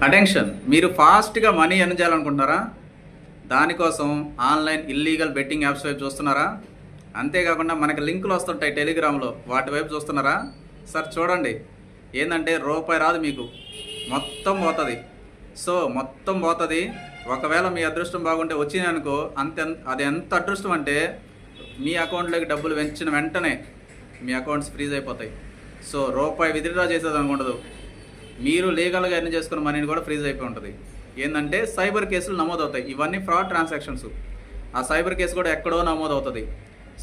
Attention, మీరు ఫాస్ట్గా money earn చేయాలనుకుంటున్నారా? దానికోసం ఆన్లైన్ ఇల్లీగల్ బెట్టింగ్ యాప్స్ వైపు చూస్తున్నారా? అంతేకాకుండా మనకి లింకులు వస్తుంటాయి టెలిగ్రామ్లో, వాటి వైపు చూస్తున్నారా? సార్ చూడండి, ఏంటంటే రూపాయి రాదు మీకు, మొత్తం పోతుంది. సో మొత్తం పోతుంది. ఒకవేళ మీ అదృష్టం బాగుంటే వచ్చినాయి అనుకో, అది ఎంత అదృష్టం అంటే మీ అకౌంట్లోకి డబ్బులు వెంచిన వెంటనే మీ అకౌంట్స్ ఫ్రీజ్ అయిపోతాయి. సో రూపాయి విత్డ్రా చేసేది అనుకుండదు, మీరు లీగల్గా ఎర్న్ చేసుకున్న మనీని కూడా ఫ్రీజ్ అయిపోయి ఉంటుంది. ఏంటంటే సైబర్ కేసులు నమోదవుతాయి. ఇవన్నీ ఫ్రాడ్ ట్రాన్సాక్షన్స్. ఆ సైబర్ కేసు కూడా ఎక్కడో నమోదవుతుంది.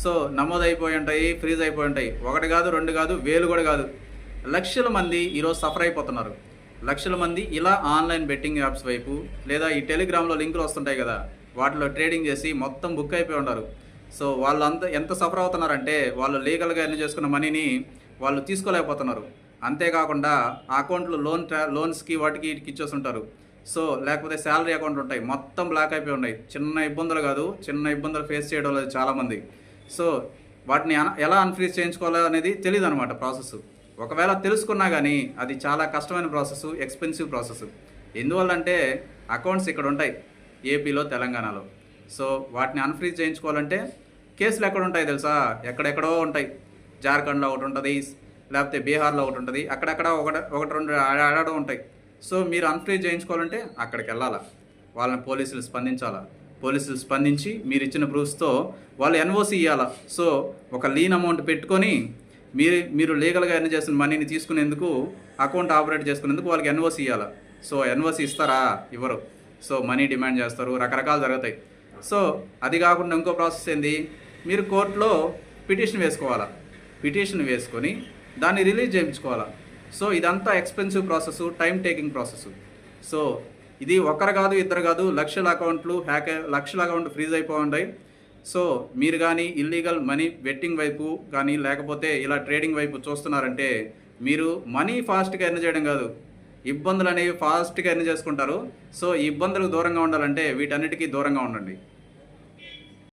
సో నమోదైపోయి ఉంటాయి, ఫ్రీజ్ అయిపోయి ఉంటాయి. ఒకటి కాదు, రెండు కాదు, వేలు కూడా కాదు, లక్షల మంది ఈరోజు సఫర్ అయిపోతున్నారు. లక్షల మంది ఇలా ఆన్లైన్ బెట్టింగ్ యాప్స్ వైపు లేదా ఈ టెలిగ్రామ్లో లింకులు వస్తుంటాయి కదా, వాటిలో ట్రేడింగ్ చేసి మొత్తం బుక్ అయిపోయి ఉంటారు. సో వాళ్ళంతా ఎంత సఫర్ అవుతున్నారంటే వాళ్ళు లీగల్గా ఎర్న్ చేసుకున్న మనీని వాళ్ళు తీసుకోలేకపోతున్నారు. అంతేకాకుండా ఆ అకౌంట్లో లోన్స్కి వాటికి ఇచ్చేస్తుంటారు. సో లేకపోతే శాలరీ అకౌంట్ ఉంటాయి, మొత్తం బ్లాక్ అయిపోయి ఉన్నాయి. చిన్న ఇబ్బందులు కాదు, చిన్న ఇబ్బందులు ఫేస్ చేయడం లేదు చాలామంది. సో వాటిని ఎలా అన్ఫ్రీజ్ చేయించుకోవాలో అనేది తెలియదు అనమాట ప్రాసెస్. ఒకవేళ తెలుసుకున్నా కానీ అది చాలా కష్టమైన ప్రాసెస్, ఎక్స్పెన్సివ్ ప్రాసెస్. ఎందువల్లంటే అకౌంట్స్ ఇక్కడ ఉంటాయి ఏపీలో, తెలంగాణలో. సో వాటిని అన్ఫ్రీజ్ చేయించుకోవాలంటే కేసులు ఎక్కడ ఉంటాయి తెలుసా? ఎక్కడెక్కడో ఉంటాయి. జార్ఖండ్లో ఒకటి ఉంటుంది, లేకపోతే బీహార్లో ఒకటి ఉంటుంది, అక్కడక్కడ ఒకటి రెండు ఆడడం ఉంటాయి. సో మీరు అన్ఫ్రీజ్ చేయించుకోవాలంటే అక్కడికి వెళ్ళాలా, వాళ్ళని పోలీసులు స్పందించాలా. పోలీసులు స్పందించి మీరు ఇచ్చిన ప్రూఫ్స్తో వాళ్ళు ఎన్ఓసి ఇవ్వాలా. సో ఒక లీన్ అమౌంట్ పెట్టుకొని మీరు లీగల్గా ఎర్న్ చేసిన మనీని తీసుకునేందుకు, అకౌంట్ ఆపరేట్ చేసుకునేందుకు వాళ్ళకి ఎన్ఓసి ఇవ్వాలా. సో ఎన్ఓసి ఇస్తారా? ఇవ్వరు. సో మనీ డిమాండ్ చేస్తారు, రకరకాలు జరుగుతాయి. సో అది కాకుండా ఇంకో ప్రాసెస్ ఏంది, మీరు కోర్టులో పిటిషన్ వేసుకోవాలా. పిటిషన్ వేసుకొని దాన్ని రిలీజ్ చేయించుకోవాలా. సో ఇదంతా expensive process, time taking process. So ఇది ఒకరు కాదు, ఇద్దరు కాదు, లక్షల అకౌంట్ ఫ్రీజ్ అయిపోయి. సో మీరు కానీ ఇల్లీగల్ మనీ బెట్టింగ్ వైపు కానీ లేకపోతే ఇలా ట్రేడింగ్ వైపు చూస్తున్నారంటే మీరు మనీ ఫాస్ట్గా ఎర్న్ చేయడం కాదు, ఇబ్బందులు అనేవి ఫాస్ట్గా ఎర్న్ చేసుకుంటారు. సో ఈ ఇబ్బందులకు దూరంగా ఉండాలంటే వీటన్నిటికీ దూరంగా ఉండండి.